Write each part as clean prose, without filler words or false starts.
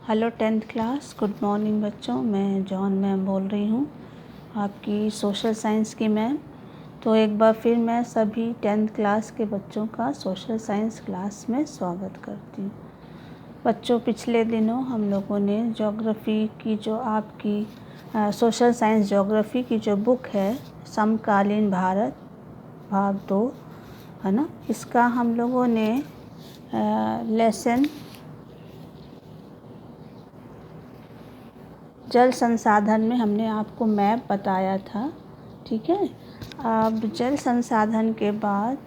Hello 10th class, good morning बच्चों। मैं John ma'am बोल रही हूँ, आपकी सोशल साइंस की मैम। तो एक बार फिर मैं सभी 10th क्लास के बच्चों का सोशल साइंस क्लास में स्वागत करती हूँ। बच्चों, पिछले दिनों हम लोगों ने ज्योग्राफ़ी की जो आपकी सोशल साइंस ज्योग्राफ़ी की जो बुक है, समकालीन भारत भाग 2 है ना, इसका हम लोगों ने लेसन जल संसाधन में हमने आपको मैप बताया था। ठीक है, अब जल संसाधन के बाद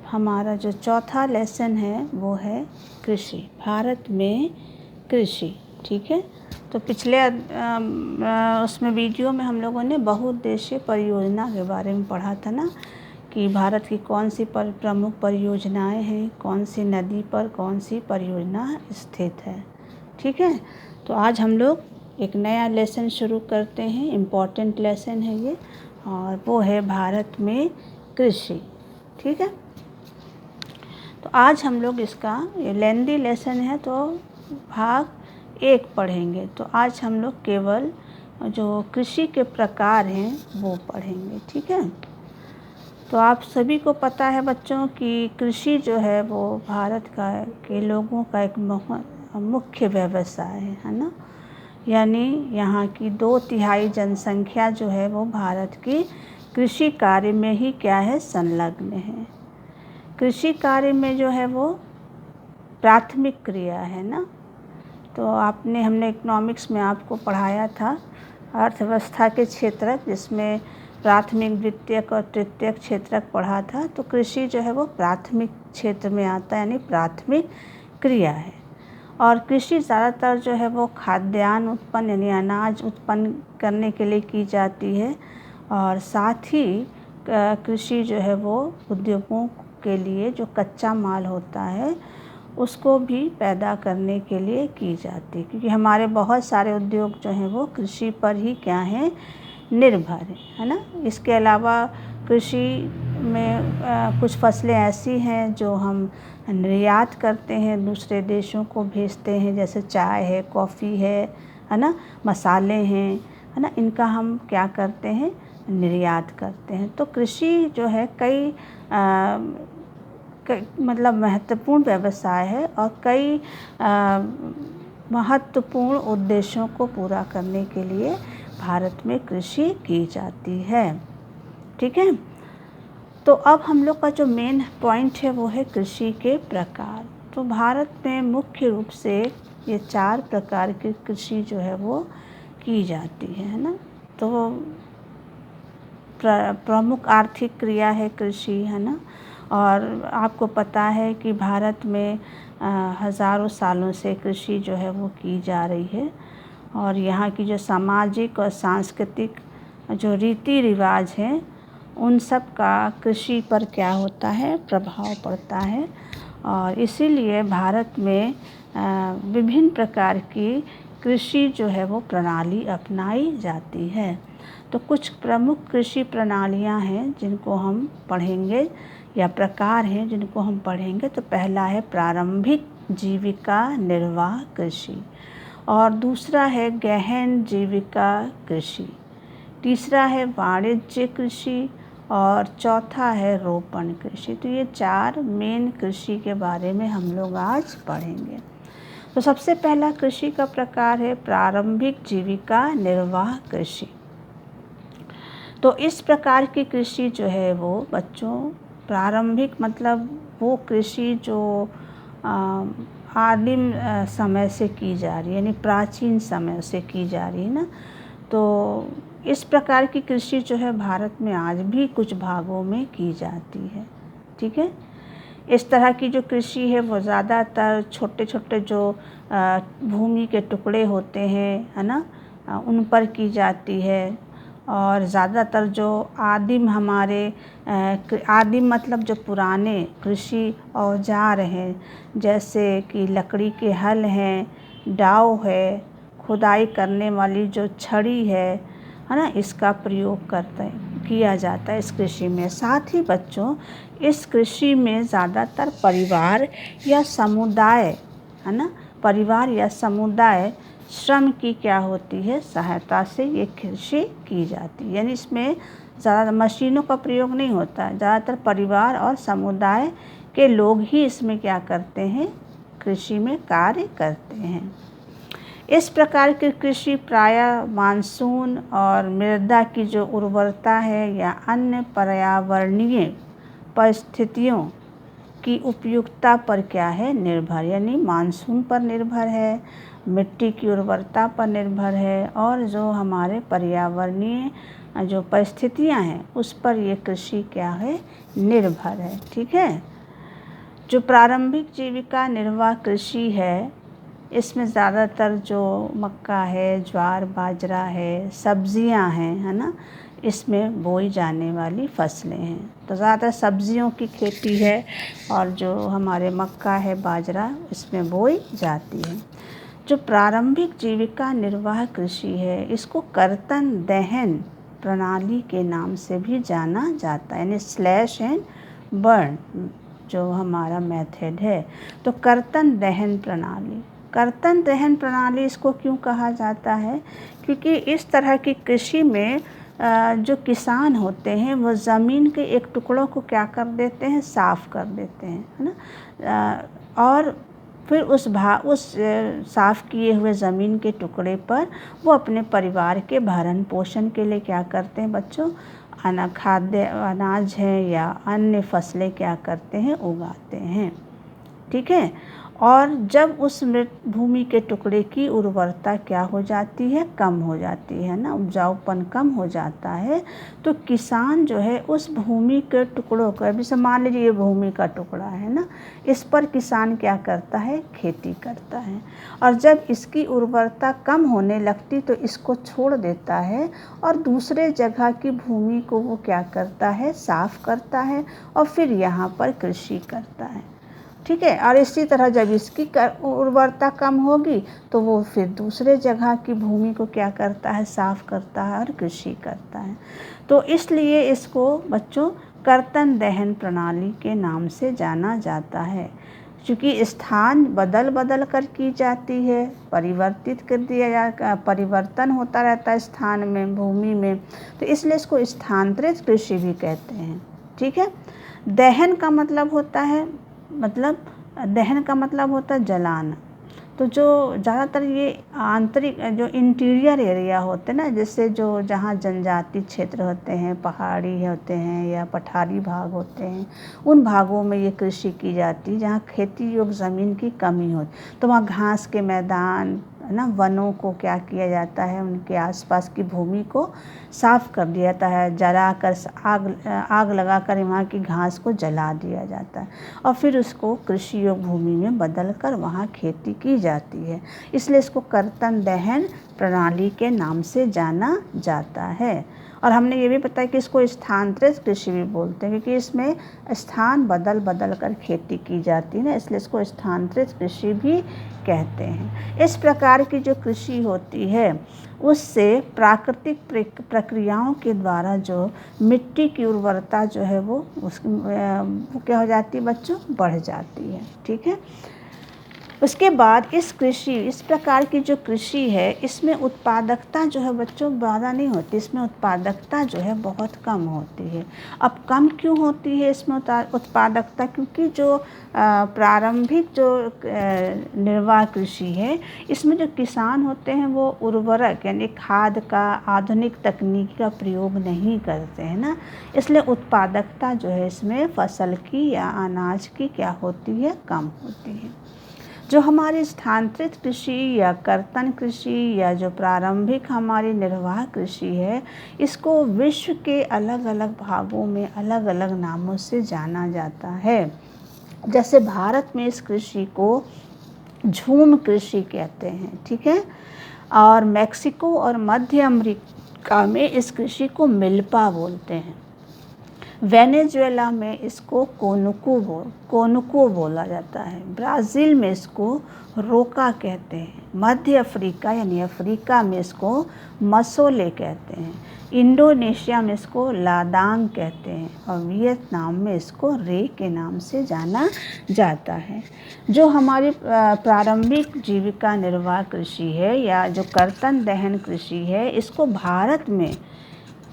हमारा जो चौथा लेसन है वो है कृषि, भारत में कृषि। ठीक है, तो पिछले उसमें वीडियो में हम लोगों ने बहुउद्देशीय परियोजना के बारे में पढ़ा था ना, कि भारत की कौन सी प्रमुख परियोजनाएं हैं, कौन सी नदी पर कौन सी परियोजना स्थित है। ठीक है, तो आज हम लोग एक नया लेसन शुरू करते हैं, इम्पॉर्टेंट लेसन है ये, और वो है भारत में कृषि। ठीक है, तो आज हम लोग इसका ये लेंदी लेसन है तो भाग 1 पढ़ेंगे। तो आज हम लोग केवल जो कृषि के प्रकार हैं वो पढ़ेंगे। ठीक है, तो आप सभी को पता है बच्चों कि कृषि जो है वो भारत के लोगों का एक मुख्य व्यवसाय है ना। यानी यहाँ की 2/3 जनसंख्या जो है वो भारत की कृषि कार्य में ही क्या है, संलग्न है। कृषि कार्य में जो है वो प्राथमिक क्रिया है ना। तो हमने इकोनॉमिक्स में आपको पढ़ाया था अर्थव्यवस्था के क्षेत्रक, जिसमें प्राथमिक, द्वितीयक और तृतीयक क्षेत्रक पढ़ा था। तो कृषि जो है वो प्राथमिक क्षेत्र में आता है, यानी प्राथमिक क्रिया है। और कृषि ज़्यादातर जो है वो खाद्यान्न उत्पन्न यानी अनाज उत्पन्न करने के लिए की जाती है, और साथ ही कृषि जो है वो उद्योगों के लिए जो कच्चा माल होता है उसको भी पैदा करने के लिए की जाती है, क्योंकि हमारे बहुत सारे उद्योग जो हैं वो कृषि पर ही क्या हैं, निर्भर है ना। इसके अलावा कृषि में कुछ फसलें ऐसी हैं जो हम निर्यात करते हैं, दूसरे देशों को भेजते हैं, जैसे चाय है, कॉफ़ी है ना, मसाले हैं, है ना, इनका हम क्या करते हैं, निर्यात करते हैं। तो कृषि जो है कई मतलब महत्वपूर्ण व्यवसाय है और कई महत्वपूर्ण उद्देश्यों को पूरा करने के लिए भारत में कृषि की जाती है। ठीक है, तो अब हम लोग का जो मेन पॉइंट है वो है कृषि के प्रकार। तो भारत में मुख्य रूप से ये 4 प्रकार की कृषि जो है वो की जाती है ना। तो प्रमुख आर्थिक क्रिया है कृषि, है ना। और आपको पता है कि भारत में हज़ारों सालों से कृषि जो है वो की जा रही है, और यहाँ की जो सामाजिक और सांस्कृतिक जो रीति रिवाज हैं उन सब का कृषि पर क्या होता है, प्रभाव पड़ता है। और इसीलिए भारत में विभिन्न प्रकार की कृषि जो है वो प्रणाली अपनाई जाती है। तो कुछ प्रमुख कृषि प्रणालियाँ हैं जिनको हम पढ़ेंगे, या प्रकार हैं जिनको हम पढ़ेंगे। तो पहला है प्रारंभिक जीविका निर्वाह कृषि, और दूसरा है गहन जीविका कृषि, तीसरा है वाणिज्य कृषि, और चौथा है रोपण कृषि। तो ये 4 मेन कृषि के बारे में हम लोग आज पढ़ेंगे। तो सबसे पहला कृषि का प्रकार है प्रारंभिक जीविका निर्वाह कृषि। तो इस प्रकार की कृषि जो है वो बच्चों, प्रारंभिक मतलब वो कृषि जो आदिम समय से की जा रही है, यानी प्राचीन समय से की जा रही है ना। तो इस प्रकार की कृषि जो है भारत में आज भी कुछ भागों में की जाती है। ठीक है, इस तरह की जो कृषि है वो ज़्यादातर छोटे छोटे जो भूमि के टुकड़े होते हैं, है ना, उन पर की जाती है। और ज़्यादातर जो आदिम हमारे आदिम मतलब जो पुराने कृषि औजार हैं, जैसे कि लकड़ी के हल हैं, डाव है, खुदाई करने वाली जो छड़ी है ना, इसका प्रयोग किया जाता है इस कृषि में। साथ ही बच्चों, इस कृषि में ज़्यादातर परिवार या समुदाय, है ना, परिवार या समुदाय श्रम की क्या होती है, सहायता से ये कृषि की जाती है। यानी इसमें ज़्यादा मशीनों का प्रयोग नहीं होता है, ज़्यादातर परिवार और समुदाय के लोग ही इसमें क्या करते हैं, कृषि में कार्य करते हैं। इस प्रकार की कृषि प्रायः मानसून और मृदा की जो उर्वरता है या अन्य पर्यावरणीय परिस्थितियों की उपयुक्तता पर क्या है, निर्भर। यानी मानसून पर निर्भर है, मिट्टी की उर्वरता पर निर्भर है और जो हमारे पर्यावरणीय जो परिस्थितियां हैं उस पर ये कृषि क्या है, निर्भर है। ठीक है। जो प्रारंभिक जीविका निर्वाह कृषि है, इसमें ज़्यादातर जो मक्का है, ज्वार बाजरा है, सब्जियां हैं, है ना, इसमें बोई जाने वाली फसलें हैं। तो ज़्यादातर सब्जियों की खेती है और जो हमारे मक्का है, बाजरा, इसमें बोई जाती है। जो प्रारंभिक जीविका निर्वाह कृषि है, इसको कर्तन दहन प्रणाली के नाम से भी जाना जाता है, यानी स्लैश एंड बर्न जो हमारा मेथड है। तो कर्तन दहन प्रणाली, कर्तन दहन प्रणाली इसको क्यों कहा जाता है, क्योंकि इस तरह की कृषि में जो किसान होते हैं वो ज़मीन के एक टुकड़ों को क्या कर देते हैं, साफ़ कर देते हैं, है ना, और फिर उस साफ़ किए हुए ज़मीन के टुकड़े पर वो अपने परिवार के भरण पोषण के लिए क्या करते हैं बच्चों, खाद्य अनाज है या अन्य फसलें क्या करते हैं, उगाते हैं। ठीक है। और जब उस मृत भूमि के टुकड़े की उर्वरता क्या हो जाती है, कम हो जाती है ना, उपजाऊपन कम हो जाता है, तो किसान जो है उस भूमि के टुकड़ों को, अभी से मान लीजिए ये भूमि का टुकड़ा है ना, इस पर किसान क्या करता है, खेती करता है। और जब इसकी उर्वरता कम होने लगती तो इसको छोड़ देता है और दूसरे जगह की भूमि को वो क्या करता है, साफ करता है और फिर यहाँ पर कृषि करता है। ठीक है। और इसी तरह जब इसकी उर्वरता कम होगी तो वो फिर दूसरे जगह की भूमि को क्या करता है, साफ करता है और कृषि करता है। तो इसलिए इसको बच्चों कर्तन दहन प्रणाली के नाम से जाना जाता है, क्योंकि स्थान बदल बदल कर की जाती है, परिवर्तित कर दिया जा, परिवर्तन होता रहता है स्थान में, भूमि में, तो इसलिए इसको स्थानांतरित कृषि भी कहते हैं। ठीक है। दहन का मतलब होता है, दहन का मतलब होता है जलाना। तो जो ज़्यादातर ये आंतरिक जो इंटीरियर एरिया होते हैं ना, जैसे जो जहाँ जनजाति क्षेत्र होते हैं, पहाड़ी होते हैं या पठारी भाग होते हैं, उन भागों में ये कृषि की जाती है जहाँ खेती योग्य ज़मीन की कमी होती, तो वहाँ घास के मैदान, है ना, वनों को क्या किया जाता है, उनके आसपास की भूमि को साफ़ कर दिया जाता है, जलाकर आग लगाकर वहाँ की घास को जला दिया जाता है और फिर उसको कृषि योग्य भूमि में बदलकर वहाँ खेती की जाती है। इसलिए इसको कर्तन दहन प्रणाली के नाम से जाना जाता है। और हमने ये भी बताया कि इसको स्थानांतरित कृषि भी बोलते हैं, क्योंकि इसमें स्थान बदल बदल कर खेती की जाती है ना, इसलिए इसको स्थानांतरित कृषि भी कहते हैं। इस प्रकार की जो कृषि होती है उससे प्राकृतिक प्रक्रियाओं के द्वारा जो मिट्टी की उर्वरता जो है वो क्या हो जाती है बच्चों, बढ़ जाती है। ठीक है। उसके बाद इस प्रकार की जो कृषि है इसमें उत्पादकता जो है बच्चों ज़्यादा नहीं होती, इसमें उत्पादकता जो है बहुत कम होती है। अब कम क्यों होती है इसमें उत्पादकता, क्योंकि जो प्रारंभिक जो निर्वाह कृषि है इसमें जो किसान होते हैं वो उर्वरक यानी खाद का, आधुनिक तकनीक का प्रयोग नहीं करते हैं ना, इसलिए उत्पादकता जो है इसमें फसल की या अनाज की क्या होती है, कम होती है। जो हमारी स्थानांतरित कृषि या कर्तन कृषि या जो प्रारंभिक हमारी निर्वाह कृषि है, इसको विश्व के अलग अलग भागों में अलग अलग नामों से जाना जाता है। जैसे भारत में इस कृषि को झूम कृषि कहते हैं। ठीक है। और मैक्सिको और मध्य अमेरिका में इस कृषि को मिल्पा बोलते हैं। वेनेजुएला में इसको कोनुको बोला जाता है। ब्राज़ील में इसको रोका कहते हैं। मध्य अफ्रीका यानी अफ्रीका में इसको मसोले कहते हैं। इंडोनेशिया में इसको लादांग कहते हैं और वियतनाम में इसको रे के नाम से जाना जाता है। जो हमारी प्रारंभिक जीविका निर्वाह कृषि है या जो कर्तन दहन कृषि है, इसको भारत में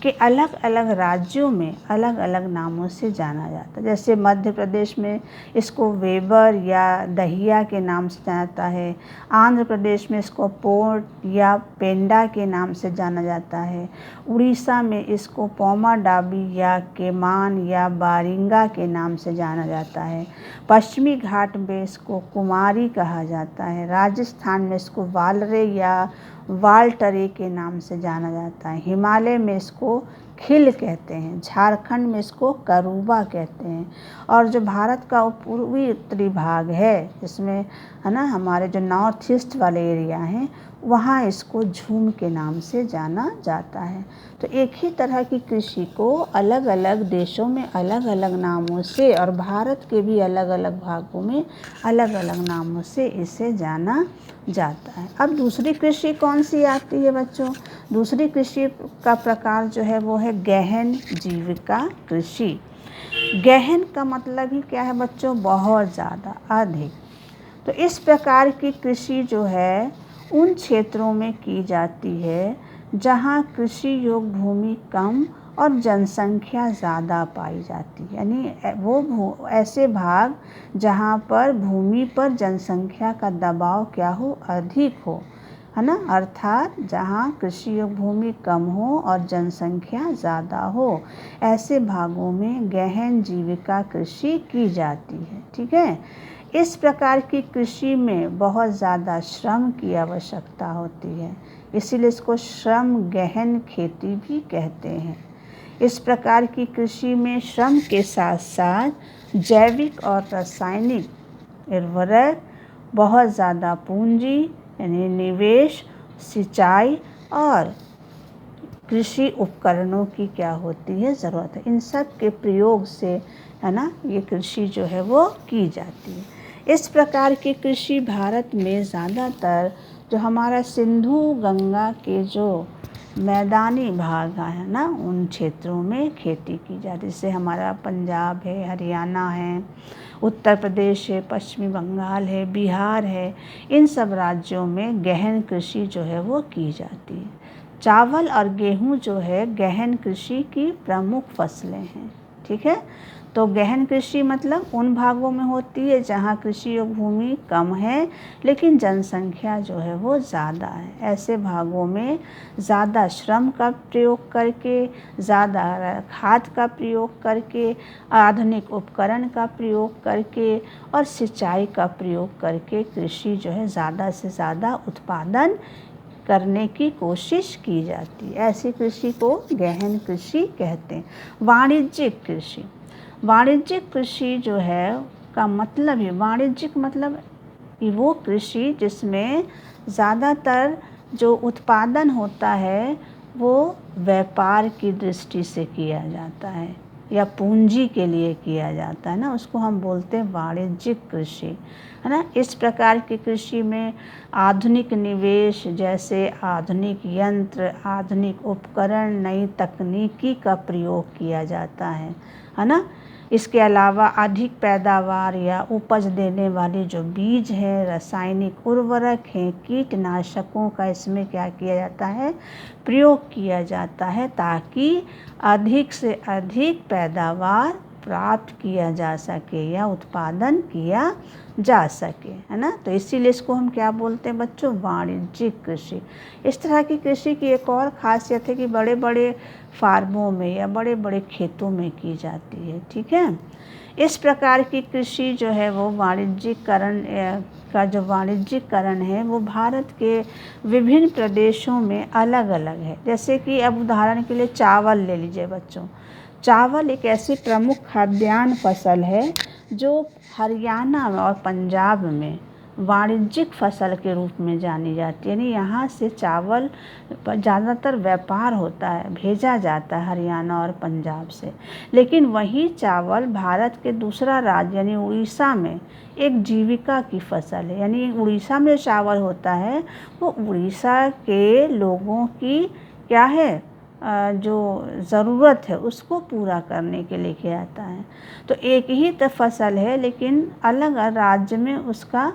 के अलग अलग राज्यों में अलग अलग नामों से जाना जाता है। जैसे मध्य प्रदेश में इसको वेबर या दहिया के नाम से जाना जाता है। आंध्र प्रदेश में इसको पोर्ट या पेंडा के नाम से जाना जाता है। उड़ीसा में इसको पौमा डाबी या केमान या बारिंगा के नाम से जाना जाता है। पश्चिमी घाट में इसको कुमारी कहा जाता है। राजस्थान में इसको वालरे या वाल्टरे के नाम से जाना जाता है। हिमालय में इसको खिल कहते हैं। झारखंड में इसको करूबा कहते हैं। और जो भारत का पूर्वी उत्तरी भाग है, इसमें है ना हमारे जो नॉर्थ ईस्ट वाले एरिया हैं, वहाँ इसको झूम के नाम से जाना जाता है। तो एक ही तरह की कृषि को अलग अलग देशों में अलग अलग नामों से और भारत के भी अलग अलग भागों में अलग अलग नामों से इसे जाना जाता है। अब दूसरी कृषि कौन सी आती है बच्चों? दूसरी कृषि का प्रकार जो है वो है गहन जीविका कृषि। गहन का मतलब ही क्या है बच्चों? बहुत ज़्यादा, अधिक। तो इस प्रकार की कृषि जो है उन क्षेत्रों में की जाती है जहाँ कृषि योग्य भूमि कम और जनसंख्या ज़्यादा पाई जाती है। यानी वो ऐसे भाग जहाँ पर भूमि पर जनसंख्या का दबाव क्या हो? अधिक हो, है ना। अर्थात जहाँ कृषि योग्य भूमि कम हो और जनसंख्या ज़्यादा हो, ऐसे भागों में गहन जीविका कृषि की जाती है। ठीक है। इस प्रकार की कृषि में बहुत ज़्यादा श्रम की आवश्यकता होती है, इसीलिए इसको श्रम गहन खेती भी कहते हैं। इस प्रकार की कृषि में श्रम के साथ साथ जैविक और रासायनिक उर्वरक, बहुत ज़्यादा पूंजी यानी निवेश, सिंचाई और कृषि उपकरणों की क्या होती है? ज़रूरत है। इन सब के प्रयोग से, है ना, ये कृषि जो है वो की जाती है। इस प्रकार की कृषि भारत में ज़्यादातर जो हमारा सिंधु गंगा के जो मैदानी भाग है ना, उन क्षेत्रों में खेती की जाती है। जैसे हमारा पंजाब है, हरियाणा है, उत्तर प्रदेश है, पश्चिमी बंगाल है, बिहार है, इन सब राज्यों में गहन कृषि जो है वो की जाती है। चावल और गेहूं जो है गहन कृषि की प्रमुख फसलें हैं। ठीक है। तो गहन कृषि मतलब उन भागों में होती है जहाँ कृषि योग्य भूमि कम है लेकिन जनसंख्या जो है वो ज़्यादा है। ऐसे भागों में ज़्यादा श्रम का प्रयोग करके, ज़्यादा खाद का प्रयोग करके, आधुनिक उपकरण का प्रयोग करके और सिंचाई का प्रयोग करके कृषि जो है ज़्यादा से ज़्यादा उत्पादन करने की कोशिश की जाती है। ऐसी कृषि को गहन कृषि कहते हैं। वाणिज्यिक कृषि, वाणिज्यिक कृषि जो है का मतलब ही, वाणिज्यिक मतलब वो कृषि जिसमें ज़्यादातर जो उत्पादन होता है वो व्यापार की दृष्टि से किया जाता है या पूंजी के लिए किया जाता है ना, उसको हम बोलते हैं वाणिज्यिक कृषि, है ना। इस प्रकार की कृषि में आधुनिक निवेश जैसे आधुनिक यंत्र, आधुनिक उपकरण, नई तकनीकी का प्रयोग किया जाता है ना। इसके अलावा अधिक पैदावार या उपज देने वाले जो बीज है, रासायनिक उर्वरक हैं, कीटनाशकों का इसमें क्या किया जाता है? प्रयोग किया जाता है ताकि अधिक से अधिक पैदावार प्राप्त किया जा सके या उत्पादन किया जा सके, है ना। तो इसीलिए इसको हम क्या बोलते हैं बच्चों? वाणिज्यिक कृषि। इस तरह की कृषि की एक और खासियत है कि बड़े बड़े फार्मों में या बड़े बड़े खेतों में की जाती है। ठीक है। इस प्रकार की कृषि जो है वो वाणिज्यिकरण का जो वाणिज्यिकरण है वो भारत के विभिन्न प्रदेशों में अलग अलग है। जैसे कि अब उदाहरण के लिए चावल ले लीजिए बच्चों। चावल एक ऐसी प्रमुख खाद्यान्न फसल है जो हरियाणा और पंजाब में वाणिज्यिक फसल के रूप में जानी जाती है। यानी यहाँ से चावल पर ज़्यादातर व्यापार होता है, भेजा जाता है हरियाणा और पंजाब से। लेकिन वही चावल भारत के दूसरा राज्य यानी उड़ीसा में एक जीविका की फसल है। यानी उड़ीसा में जो चावल होता है वो उड़ीसा के लोगों की क्या है, जो ज़रूरत है उसको पूरा करने के लिए किया जाता है। तो एक ही तो फसल है लेकिन अलग राज्य में उसका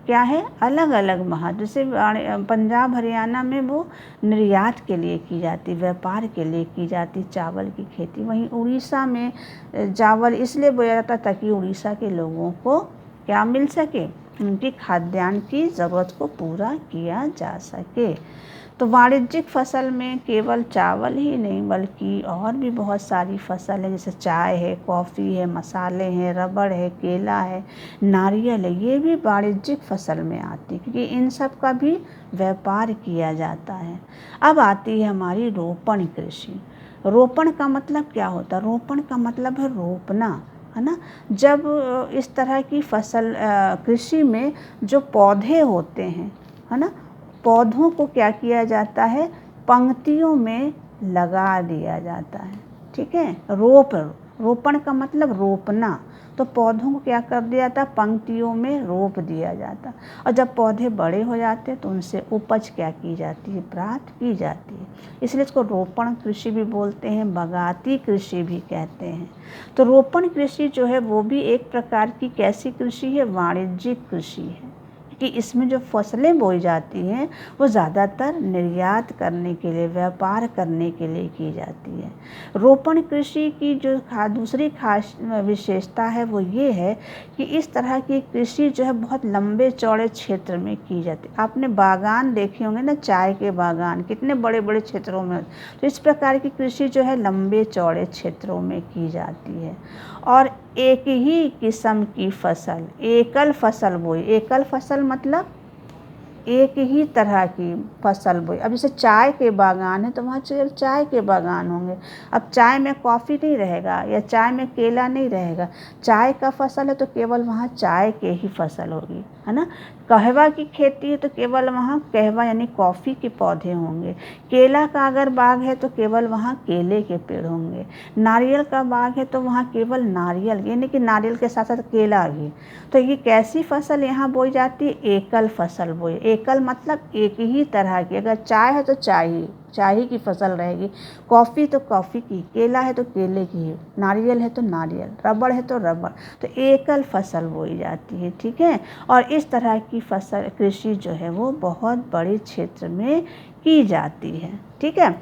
क्या है, अलग अलग महत्व। जैसे पंजाब हरियाणा में वो निर्यात के लिए की जाती, व्यापार के लिए की जाती चावल की खेती। वहीं उड़ीसा में चावल इसलिए बोया जाता ताकि उड़ीसा के लोगों को क्या मिल सके, उनकी खाद्यान्न की ज़रूरत को पूरा किया जा सके। तो वाणिज्यिक फसल में केवल चावल ही नहीं बल्कि और भी बहुत सारी फसल है, जैसे चाय है, कॉफ़ी है, मसाले हैं, रबड़ है, केला है, नारियल है। ये भी वाणिज्यिक फसल में आती है क्योंकि इन सब का भी व्यापार किया जाता है। अब आती है हमारी रोपण कृषि। रोपण का मतलब क्या होता है? रोपण का मतलब है रोपना, है ना। जब इस तरह की फसल कृषि में जो पौधे होते हैं, है ना, पौधों को क्या किया जाता है, पंक्तियों में लगा दिया जाता है। ठीक है, रोपण का मतलब रोपना। तो पौधों को क्या कर दिया जाता, पंक्तियों में रोप दिया जाता। और जब पौधे बड़े हो जाते हैं तो उनसे उपज क्या की जाती है, प्राप्त की जाती है। इसलिए इसको रोपण कृषि भी बोलते हैं, बगाती कृषि भी कहते हैं। तो रोपण कृषि जो है वो भी एक प्रकार की कैसी कृषि है, वाणिज्यिक कृषि है कि इसमें जो फसलें बोई जाती हैं वो ज़्यादातर निर्यात करने के लिए, व्यापार करने के लिए की जाती है। रोपण कृषि की जो दूसरी खास विशेषता है वो ये है कि इस तरह की कृषि जो है बहुत लंबे चौड़े क्षेत्र में की जाती है। आपने बागान देखे होंगे ना, चाय के बागान कितने बड़े बड़े क्षेत्रों में। तो इस प्रकार की कृषि जो है लंबे चौड़े क्षेत्रों में की जाती है। और एक ही किस्म की फसल, एकल फसल बोई। एकल फसल मतलब एक ही तरह की फसल बोई। अब जैसे चाय के बागान है तो वहाँ चाय के बागान होंगे। अब चाय में कॉफ़ी नहीं रहेगा या चाय में केला नहीं रहेगा। चाय का फसल है तो केवल वहाँ चाय के ही फसल होगी, है ना। कहवा की खेती है तो केवल वहाँ कहवा यानी कॉफ़ी के पौधे होंगे। केला का अगर बाग है तो केवल वहाँ केले के पेड़ होंगे। नारियल का बाग है तो वहाँ केवल नारियल, यानी कि नारियल के साथ साथ केला भी। तो ये कैसी फसल यहाँ बोई जाती है, एकल फसल बोई। एकल मतलब एक ही तरह की। अगर चाय है तो चाय की फसल रहेगी, कॉफ़ी तो कॉफ़ी की, केला है तो केले की, नारियल है तो नारियल, रबड़ है तो रबड़। तो एकल फसल बोई जाती है। ठीक है, और इस तरह की फसल कृषि जो है वो बहुत बड़े क्षेत्र में की जाती है। ठीक है,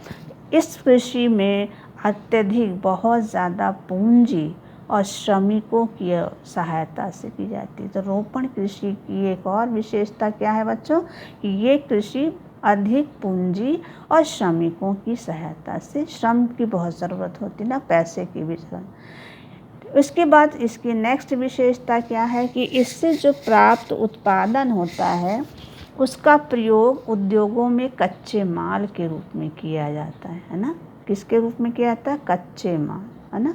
इस कृषि में अत्यधिक बहुत ज़्यादा पूंजी और श्रमिकों की सहायता से की जाती है। तो रोपण कृषि की एक और विशेषता क्या है बच्चों, कि ये कृषि अधिक पूंजी और श्रमिकों की सहायता से, श्रम की बहुत ज़रूरत होती है ना, पैसे की भी ज़रूरत। इसके बाद इसकी नेक्स्ट विशेषता क्या है कि इससे जो प्राप्त उत्पादन होता है उसका प्रयोग उद्योगों में कच्चे माल के रूप में किया जाता है ना। किसके रूप में किया जाता है, कच्चे माल, है ना।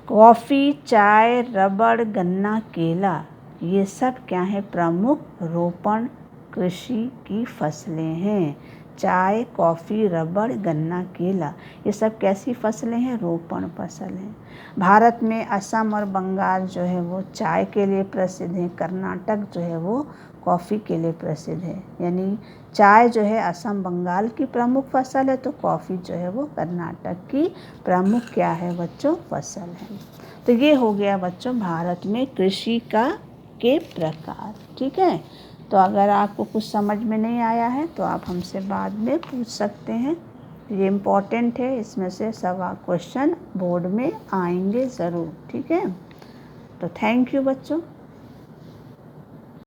कॉफ़ी, चाय, रबड़, गन्ना, केला, ये सब क्या है, प्रमुख रोपण कृषि की फसलें हैं। चाय, कॉफ़ी, रबड़, गन्ना, केला, ये सब कैसी फसलें हैं, रोपण फसल हैं। भारत में असम और बंगाल जो है वो चाय के लिए प्रसिद्ध है। कर्नाटक जो है वो कॉफ़ी के लिए प्रसिद्ध है। यानी चाय जो है असम बंगाल की प्रमुख फसल है तो कॉफ़ी जो है वो कर्नाटक की प्रमुख क्या है बच्चों, फसल है। तो ये हो गया बच्चों भारत में कृषि के प्रकार। ठीक है, तो अगर आपको कुछ समझ में नहीं आया है तो आप हमसे बाद में पूछ सकते हैं। ये इम्पॉर्टेंट है, इसमें से सवाल क्वेश्चन बोर्ड में आएंगे ज़रूर। ठीक है, तो थैंक यू बच्चों।